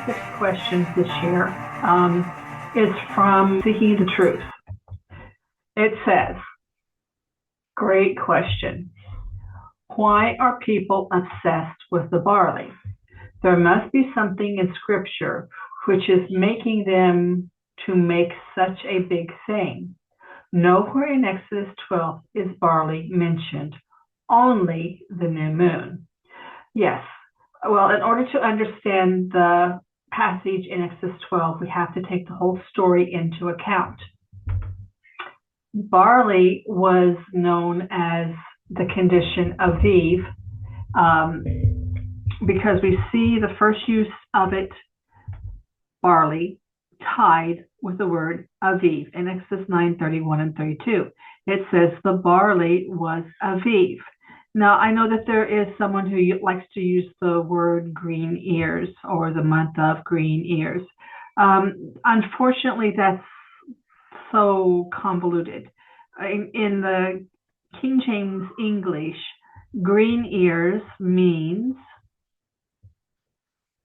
6 questions this year. It's from Seeking the Truth. It says, great question. Why are people obsessed with the barley? There must be something in Scripture which is making them to make such a big thing. Nowhere in Exodus 12 is barley mentioned, only the new moon. Yes. Well, in order to understand the passage in Exodus 12, we have to take the whole story into account. Barley was known as the condition aviv, because we see the first use of it, barley, tied with the word aviv in Exodus 9:31 and 32. It says the barley was aviv. Now, I know that there is someone who likes to use the word green ears or the month of green ears. Unfortunately, that's so convoluted. In the King James English, green ears means,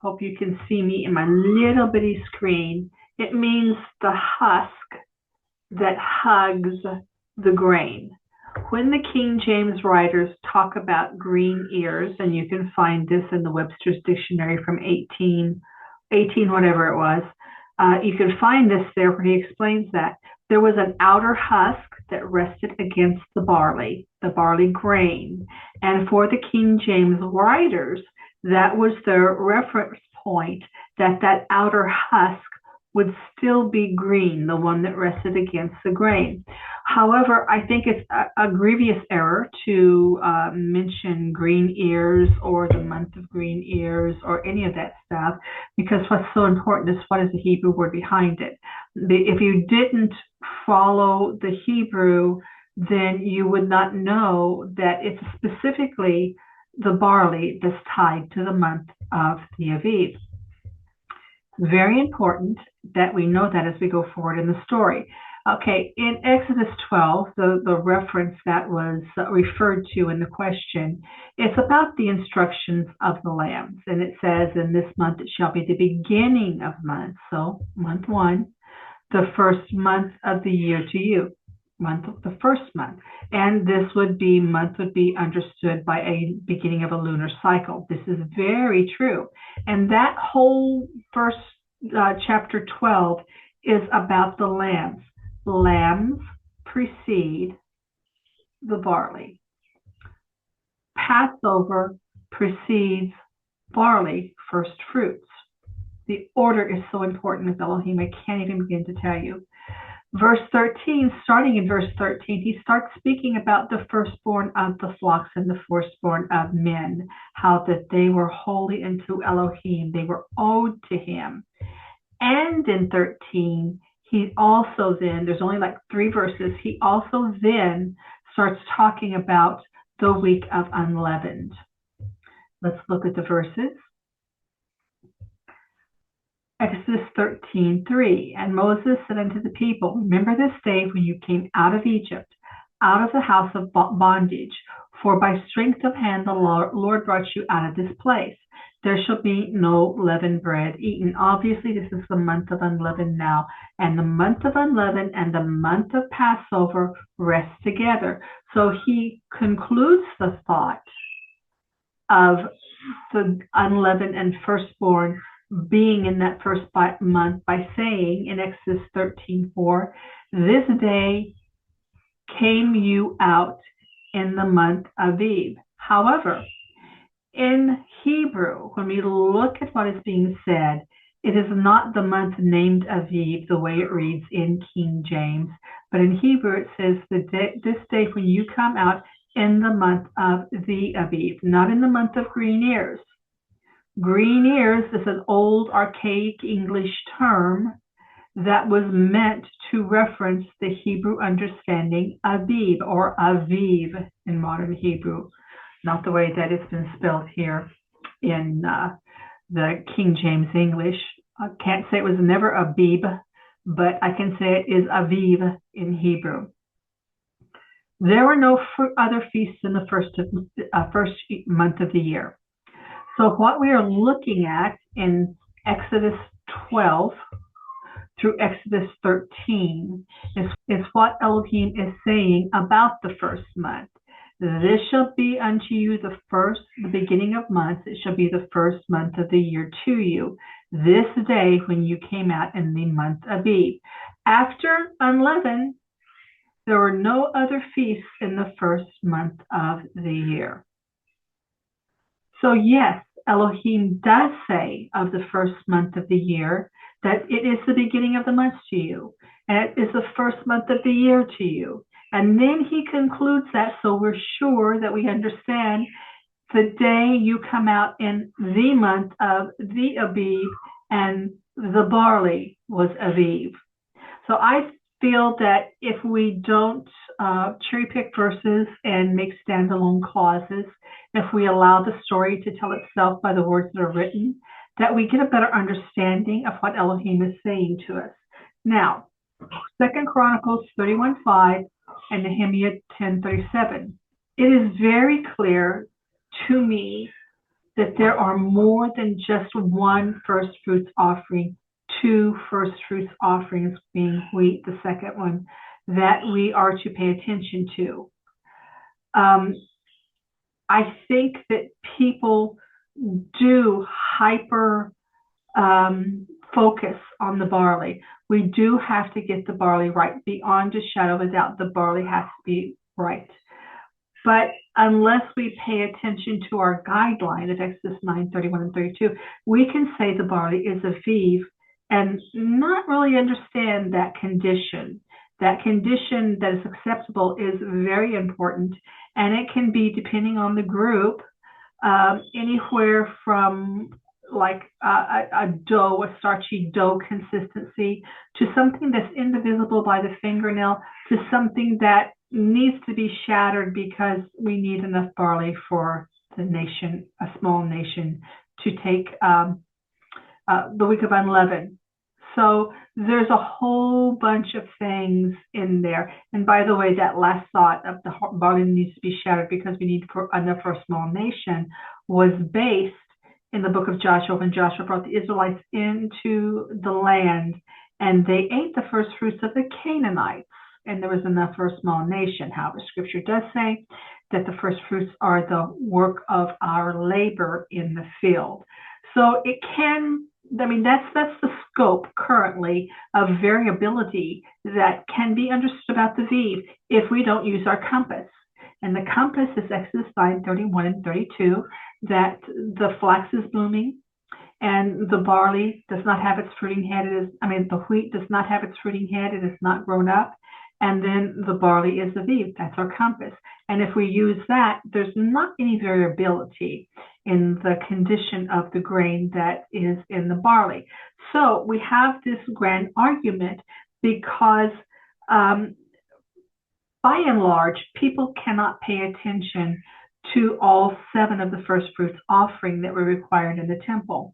hope you can see me in my little bitty screen, it means the husk that hugs the grain. When the King James writers talk about green ears, and you can find this in the Webster's Dictionary from 18 whatever it was, you can find this there where he explains that there was an outer husk that rested against the barley grain. And for the King James writers, that was their reference point, that outer husk would still be green, the one that rested against the grain. However, I think it's a grievous error to mention green ears or the month of green ears or any of that stuff, because what's so important is what is the Hebrew word behind it. If you didn't follow the Hebrew, then you would not know that it's specifically the barley that's tied to the month of the Aviv. Very important that we know that as we go forward in the story. Okay, in Exodus 12, the reference that was referred to in the question, it's about the instructions of the lambs. And it says, in this month it shall be the beginning of months. So month 1, the first month of the year to you. The first month. And this month would be understood by a beginning of a lunar cycle. This is very true. And that whole first chapter 12 is about the lambs. Lambs precede the barley. Passover precedes barley, first fruits. The order is so important with Elohim, I can't even begin to tell you. Verse 13, starting in verse 13, he starts speaking about the firstborn of the flocks and the firstborn of men, how that they were holy unto Elohim, they were owed to him. And in 13, he also then, there's only like 3 verses, he also then starts talking about the week of unleavened. Let's look at the verses. Exodus 13:3, and Moses said unto the people, remember this day when you came out of Egypt, out of the house of bondage, for by strength of hand the Lord brought you out of this place. There shall be no leavened bread eaten. Obviously, this is the month of unleavened now, and the month of unleavened and the month of Passover rest together. So he concludes the thought of the unleavened and firstborn being in that first month by saying in Exodus 13:4, this day came you out in the month Aviv. However, in Hebrew, when we look at what is being said, it is not the month named Aviv the way it reads in King James, but in Hebrew it says this day when you come out in the month of the Aviv, not in the month of green ears. Green ears is an old archaic English term that was meant to reference the Hebrew understanding Aviv or Aviv in modern Hebrew, not the way that it's been spelled here in the King James English. I can't say it was never Abib, but I can say it is Aviv in Hebrew. There were no other feasts in the first month of the year. So what we are looking at in Exodus 12 through Exodus 13 is what Elohim is saying about the first month. This shall be unto you the beginning of months. It shall be the first month of the year to you. This day when you came out in the month of Aviv. After unleavened, there were no other feasts in the first month of the year. So yes, Elohim does say of the first month of the year that it is the beginning of the months to you, and it is the first month of the year to you. And then he concludes that, so we're sure that we understand the day you come out in the month of the Aviv, and the barley was Aviv. So I feel that if we don't cherry pick verses and make standalone clauses, if we allow the story to tell itself by the words that are written, that we get a better understanding of what Elohim is saying to us. Now, 2 Chronicles 31:5 and Nehemiah 10:37. It is very clear to me that there are more than just one first fruits offering, two first fruits offerings, being wheat, the second one, that we are to pay attention to. I think that people do hyper focus on the barley. We do have to get the barley right. Beyond a shadow of a doubt, the barley has to be right. But unless we pay attention to our guideline of Exodus 9:31 and 32, we can say the barley is Aviv and not really understand that condition. That condition that is acceptable is very important, and it can be, depending on the group, anywhere from like a dough, a starchy dough consistency, to something that's indivisible by the fingernail, to something that needs to be shattered because we need enough barley for the nation, a small nation, to take the week of unleavened. So there's a whole bunch of things in there. And by the way, that last thought of the barley needs to be shattered because we need enough for a small nation was based in the book of Joshua, when Joshua brought the Israelites into the land and they ate the first fruits of the Canaanites, and there was enough for a small nation. However, scripture does say that the first fruits are the work of our labor in the field. So it can, that's the scope currently of variability that can be understood about the Aviv if we don't use our compass. And the compass is Exodus 9:31 and 32, that the flax is blooming and the barley does not have its fruiting head. The wheat does not have its fruiting head. It is not grown up. And then the barley is Aviv. That's our compass. And if we use that, there's not any variability in the condition of the grain that is in the barley. So we have this grand argument because by and large, people cannot pay attention to all 7 of the first fruits offering that were required in the temple.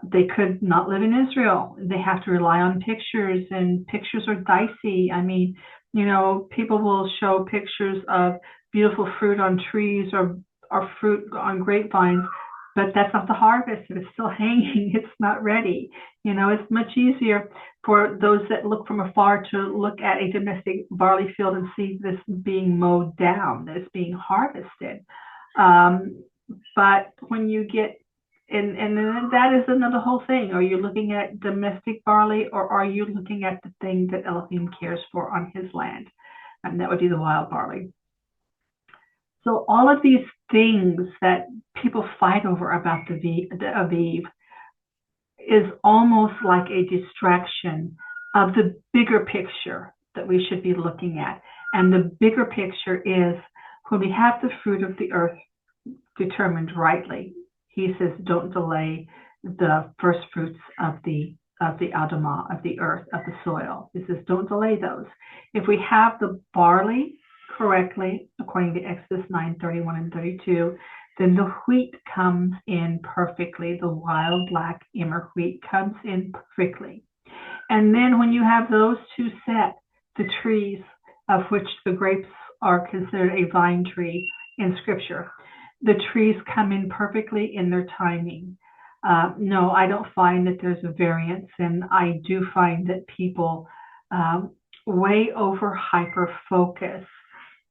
They could not live in Israel. They have to rely on pictures, and pictures are dicey. People will show pictures of beautiful fruit on trees or fruit on grapevines, but that's not the harvest. If it's still hanging, it's not ready. It's much easier for those that look from afar to look at a domestic barley field and see this being mowed down, that it's being harvested. But when you get and that is another whole thing. Are you looking at domestic barley, or are you looking at the thing that Elohim cares for on his land? And that would be the wild barley. So all of these things that people fight over about the Aviv is almost like a distraction of the bigger picture that we should be looking at. And the bigger picture is when we have the fruit of the earth determined rightly. He says, don't delay the first fruits of the Adamah, of the earth, of the soil. He says, don't delay those. If we have the barley correctly, according to Exodus 9:31 and 32, then the wheat comes in perfectly. The wild black emmer wheat comes in perfectly. And then when you have those two set, the trees of which the grapes are considered a vine tree in Scripture, the trees come in perfectly in their timing. No, I don't find that there's a variance, and I do find that people um, way over hyper focus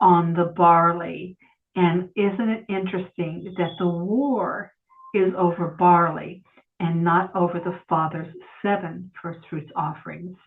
on the barley. And isn't it interesting that the war is over barley and not over the Father's seven first fruits offerings?